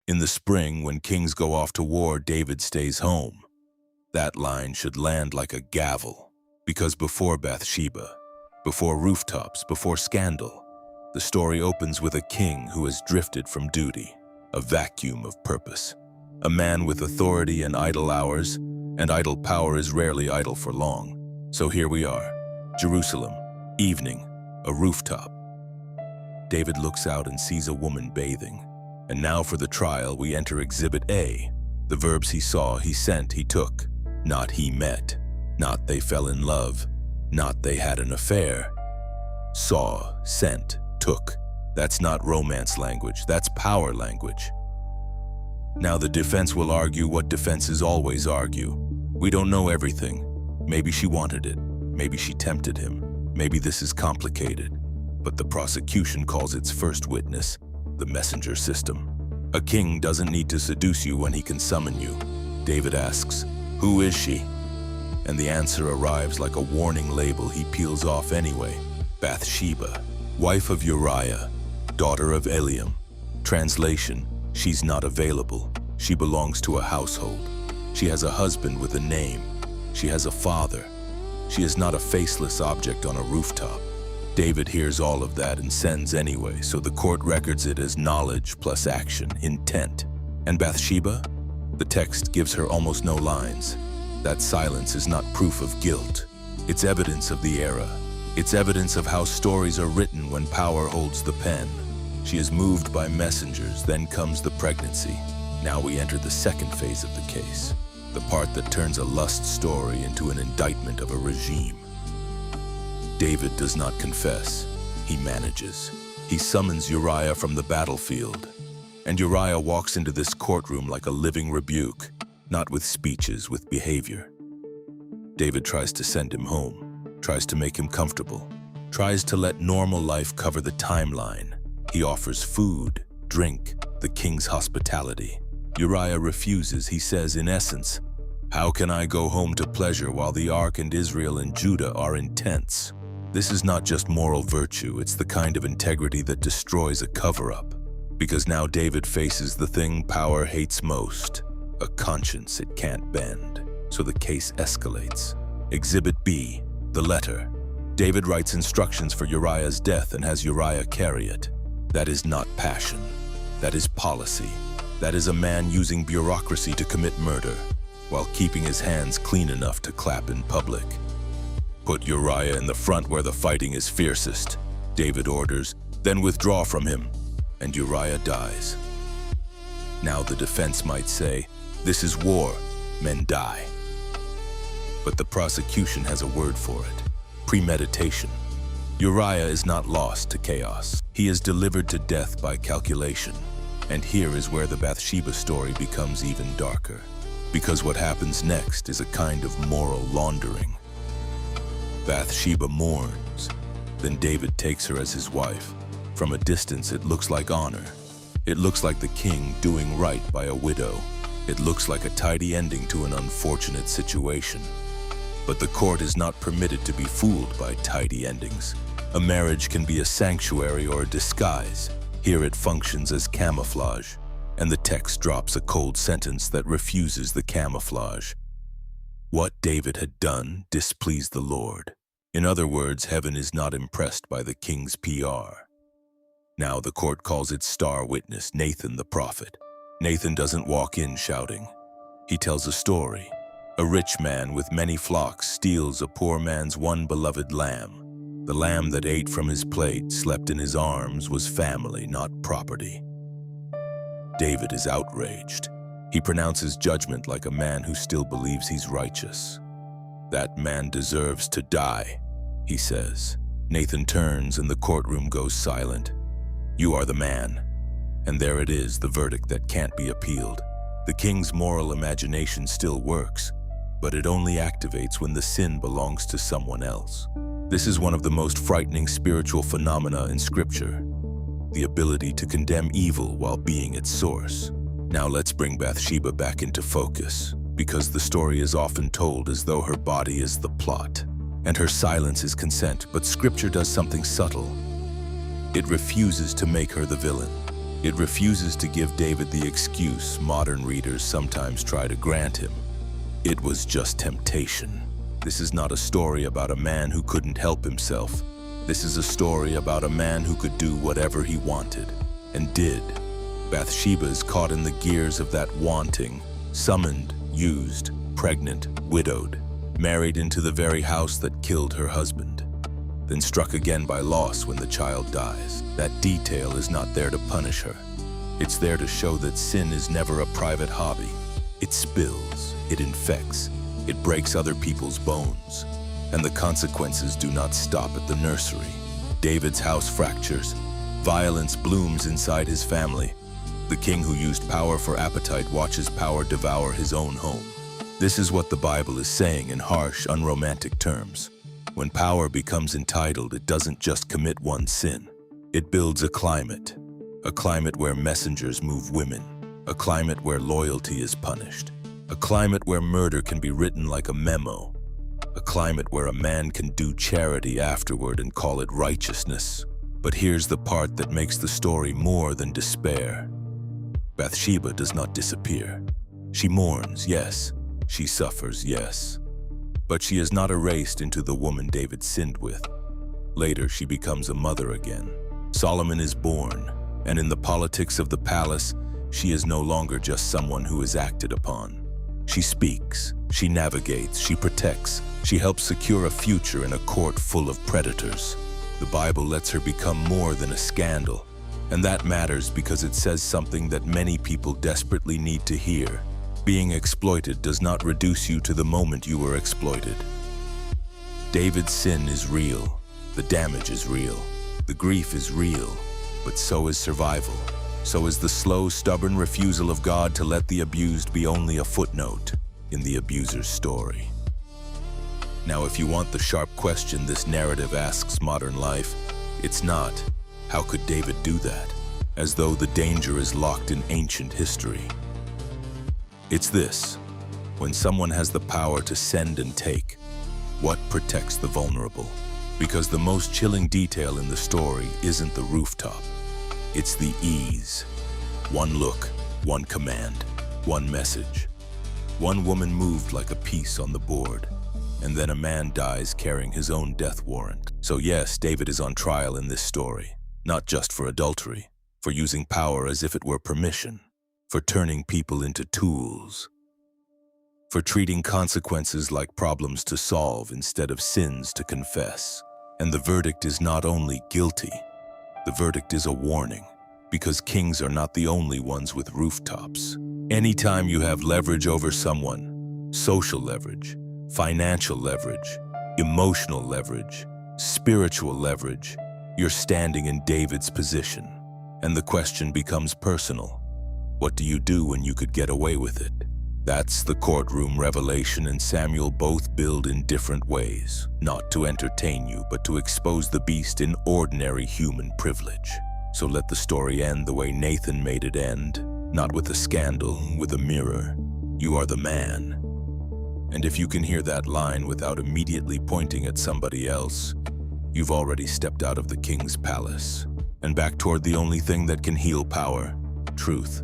In the spring, when kings go off to war, David stays home. That line should land like a gavel, because before Bathsheba, before rooftops, before scandal, the story opens with a king who has drifted from duty, a vacuum of purpose, a man with authority and idle hours, and idle power is rarely idle for long. So here we are, Jerusalem, evening, a rooftop. David looks out and sees a woman bathing. And now for the trial, we enter Exhibit A. The verbs he saw, he sent, he took. Not he met. Not they fell in love. Not they had an affair. Saw, sent, took. That's not romance language, that's power language. Now the defense will argue what defenses always argue. We don't know everything. Maybe she wanted it. Maybe she tempted him. Maybe this is complicated. But the prosecution calls its first witness the messenger system. A king doesn't need to seduce you when he can summon you. David asks, "Who is she?" And the answer arrives like a warning label he peels off anyway. Bathsheba, wife of Uriah, daughter of Eliam. Translation, she's not available. She belongs to a household. She has a husband with a name. She has a father. She is not a faceless object on a rooftop. David hears all of that and sends anyway, so the court records it as knowledge plus action, intent. And Bathsheba? The text gives her almost no lines. That silence is not proof of guilt. It's evidence of the era. It's evidence of how stories are written when power holds the pen. She is moved by messengers, then comes the pregnancy. Now we enter the second phase of the case, the part that turns a lust story into an indictment of a regime. David does not confess, he manages. He summons Uriah from the battlefield, and Uriah walks into this courtroom like a living rebuke, not with speeches, with behavior. David tries to send him home, tries to make him comfortable, tries to let normal life cover the timeline. He offers food, drink, the king's hospitality. Uriah refuses. He says, in essence, "How can I go home to pleasure while the Ark and Israel and Judah are in tents?" This is not just moral virtue, it's the kind of integrity that destroys a cover-up. Because now David faces the thing power hates most, a conscience it can't bend. So the case escalates. Exhibit B, the letter. David writes instructions for Uriah's death and has Uriah carry it. That is not passion. That is policy. That is a man using bureaucracy to commit murder, while keeping his hands clean enough to clap in public. Put Uriah in the front where the fighting is fiercest, David orders, then withdraw from him, and Uriah dies. Now the defense might say, this is war, men die. But the prosecution has a word for it, premeditation. Uriah is not lost to chaos. He is delivered to death by calculation. And here is where the Bathsheba story becomes even darker, because what happens next is a kind of moral laundering. Bathsheba mourns. Then David takes her as his wife. From a distance, it looks like honor. It looks like the king doing right by a widow. It looks like a tidy ending to an unfortunate situation. But the court is not permitted to be fooled by tidy endings. A marriage can be a sanctuary or a disguise. Here it functions as camouflage, and the text drops a cold sentence that refuses the camouflage. What David had done displeased the Lord. In other words, heaven is not impressed by the king's PR. Now the court calls its star witness, Nathan the prophet. Nathan doesn't walk in shouting. He tells a story. A rich man with many flocks steals a poor man's one beloved lamb. The lamb that ate from his plate, slept in his arms, was family, not property. David is outraged. He pronounces judgment like a man who still believes he's righteous. That man deserves to die, he says. Nathan turns and the courtroom goes silent. You are the man. And there it is, the verdict that can't be appealed. The king's moral imagination still works, but it only activates when the sin belongs to someone else. This is one of the most frightening spiritual phenomena in Scripture, the ability to condemn evil while being its source. Now let's bring Bathsheba back into focus, because the story is often told as though her body is the plot, and her silence is consent, but Scripture does something subtle. It refuses to make her the villain. It refuses to give David the excuse modern readers sometimes try to grant him. It was just temptation. This is not a story about a man who couldn't help himself. This is a story about a man who could do whatever he wanted, and did. Bathsheba is caught in the gears of that wanting, summoned, used, pregnant, widowed, married into the very house that killed her husband, then struck again by loss when the child dies. That detail is not there to punish her. It's there to show that sin is never a private hobby. It spills, it infects, it breaks other people's bones, and the consequences do not stop at the nursery. David's house fractures. Violence blooms inside his family. The king who used power for appetite watches power devour his own home. This is what the Bible is saying in harsh, unromantic terms. When power becomes entitled, it doesn't just commit one sin. It builds a climate where messengers move women, a climate where loyalty is punished, a climate where murder can be written like a memo, a climate where a man can do charity afterward and call it righteousness. But here's the part that makes the story more than despair. Bathsheba does not disappear. She mourns, yes. She suffers, yes. But she is not erased into the woman David sinned with. Later, she becomes a mother again. Solomon is born, and in the politics of the palace, she is no longer just someone who is acted upon. She speaks, she navigates, she protects, she helps secure a future in a court full of predators. The Bible lets her become more than a scandal, and that matters because it says something that many people desperately need to hear. Being exploited does not reduce you to the moment you were exploited. David's sin is real, the damage is real, the grief is real, but so is survival. So is the slow, stubborn refusal of God to let the abused be only a footnote in the abuser's story. Now, if you want the sharp question this narrative asks modern life, it's not, how could David do that? As though the danger is locked in ancient history. It's this: when someone has the power to send and take, what protects the vulnerable? Because the most chilling detail in the story isn't the rooftop. It's the ease. One look, one command, one message. One woman moved like a piece on the board, and then a man dies carrying his own death warrant. So yes, David is on trial in this story, not just for adultery, for using power as if it were permission, for turning people into tools, for treating consequences like problems to solve instead of sins to confess. And the verdict is not only guilty, the verdict is a warning, because kings are not the only ones with rooftops. Anytime you have leverage over someone, social leverage, financial leverage, emotional leverage, spiritual leverage, you're standing in David's position. And the question becomes personal. What do you do when you could get away with it? That's the courtroom revelation and Samuel both build in different ways, not to entertain you, but to expose the beast in ordinary human privilege. So let the story end the way Nathan made it end, not with a scandal, with a mirror. You are the man. And if you can hear that line without immediately pointing at somebody else, you've already stepped out of the king's palace and back toward the only thing that can heal power: truth.